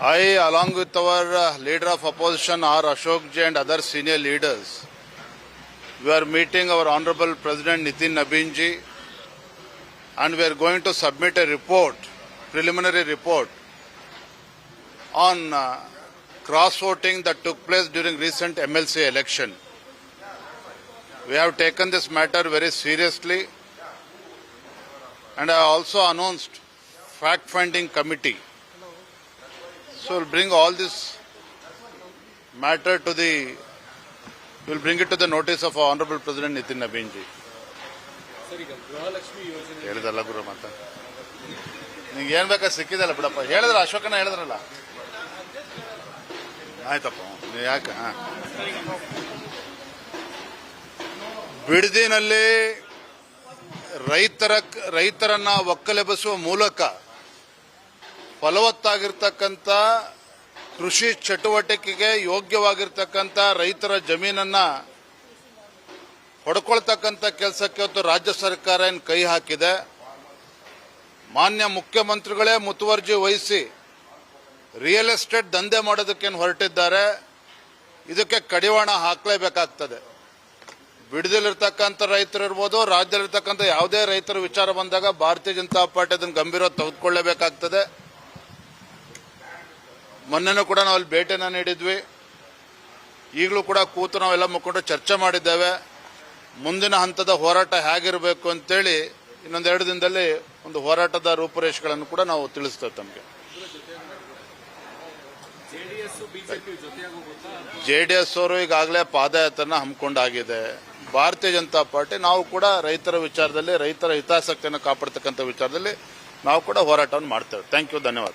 I, along with our leader of opposition, R. Ashok Ji, and other senior leaders, we are meeting our Honorable President Nitin Nabin Ji, and we are going to submit a report, preliminary report, on cross-voting that took place during recent MLC election. We have taken this matter very seriously, and I also announced fact-finding committee. So we'll bring all this matter to we'll bring it to the notice of our Honorable President Nitin Nabin Ji. ಹೇಳಿದಲ್ಲ ಗುರು ಮಾತ ನಿಂಗೆ ಏನ್ ಬೇಕಾ ಸಿಕ್ಕಿದಲ್ಲ ಬಿಡಪ್ಪ ಹೇಳಿದ್ರ ಅಶೋಕನ ಹೇಳಿದ್ರಲ್ಲ ಆಯ್ತಪ್ಪ ಯಾಕ ಬಿಡದಿನಲ್ಲಿ ರೈತರನ್ನ ಒಕ್ಕಲೆಬ್ಬಿಸುವ ಮೂಲಕ ಫಲವತ್ತಾಗಿರ್ತಕ್ಕಂಥ ಕೃಷಿ ಚಟುವಟಿಕೆಗೆ ಯೋಗ್ಯವಾಗಿರ್ತಕ್ಕಂಥ ರೈತರ ಜಮೀನನ್ನ ಹೊಡ್ಕೊಳ್ತಕ್ಕಂಥ ಕೆಲಸಕ್ಕೆ ಇವತ್ತು ರಾಜ್ಯ ಸರ್ಕಾರ ಏನು ಕೈ ಹಾಕಿದೆ. ಮಾನ್ಯ ಮುಖ್ಯಮಂತ್ರಿಗಳೇ ಮುತುವರ್ಜಿ ವಹಿಸಿ ರಿಯಲ್ ಎಸ್ಟೇಟ್ ದಂಧೆ ಮಾಡೋದಕ್ಕೇನು ಹೊರಟಿದ್ದಾರೆ. ಇದಕ್ಕೆ ಕಡಿವಾಣ ಹಾಕಲೇಬೇಕಾಗ್ತದೆ. ಬಿಡದಲ್ಲಿರ್ತಕ್ಕಂಥ ರೈತರು ಇರ್ಬೋದು, ರಾಜ್ಯದಲ್ಲಿರ್ತಕ್ಕಂಥ ಯಾವುದೇ ರೈತರ ವಿಚಾರ ಬಂದಾಗ ಭಾರತೀಯ ಜನತಾ ಪಾರ್ಟಿ ಅದನ್ನು ಗಂಭೀರವಾಗಿ ತೆಗೆದುಕೊಳ್ಳಲೇಬೇಕಾಗ್ತದೆ. ಮೊನ್ನೆನೂ ಕೂಡ ನಾವು ಅಲ್ಲಿ ಭೇಟಿನ ನೀಡಿದ್ವಿ. ಈಗಲೂ ಕೂಡ ಕೂತು ನಾವೆಲ್ಲ ಮುಖಂಡರು ಚರ್ಚೆ ಮಾಡಿದ್ದೇವೆ. ಮುಂದಿನ ಹಂತದ ಹೋರಾಟ ಹೇಗಿರಬೇಕು ಅಂತೇಳಿ ಇನ್ನೊಂದೆರಡು ದಿನದಲ್ಲಿ ಒಂದು ಹೋರಾಟದ ರೂಪುರೇಷೆಗಳನ್ನು ಕೂಡ ನಾವು ತಿಳಿಸ್ತೇವೆ ತಮಗೆ. ಜೆಡಿಎಸ್ ಅವರು ಈಗಾಗಲೇ ಪಾದಯಾತ್ರೆನ ಹಮ್ಮಿಕೊಂಡಾಗಿದೆ. ಭಾರತೀಯ ಜನತಾ ಪಾರ್ಟಿ ನಾವು ಕೂಡ ರೈತರ ವಿಚಾರದಲ್ಲಿ, ರೈತರ ಹಿತಾಸಕ್ತಿಯನ್ನು ಕಾಪಾಡ್ತಕ್ಕಂಥ ವಿಚಾರದಲ್ಲಿ ನಾವು ಕೂಡ ಹೋರಾಟವನ್ನು ಮಾಡ್ತೇವೆ. ಥ್ಯಾಂಕ್ ಯು, ಧನ್ಯವಾದ.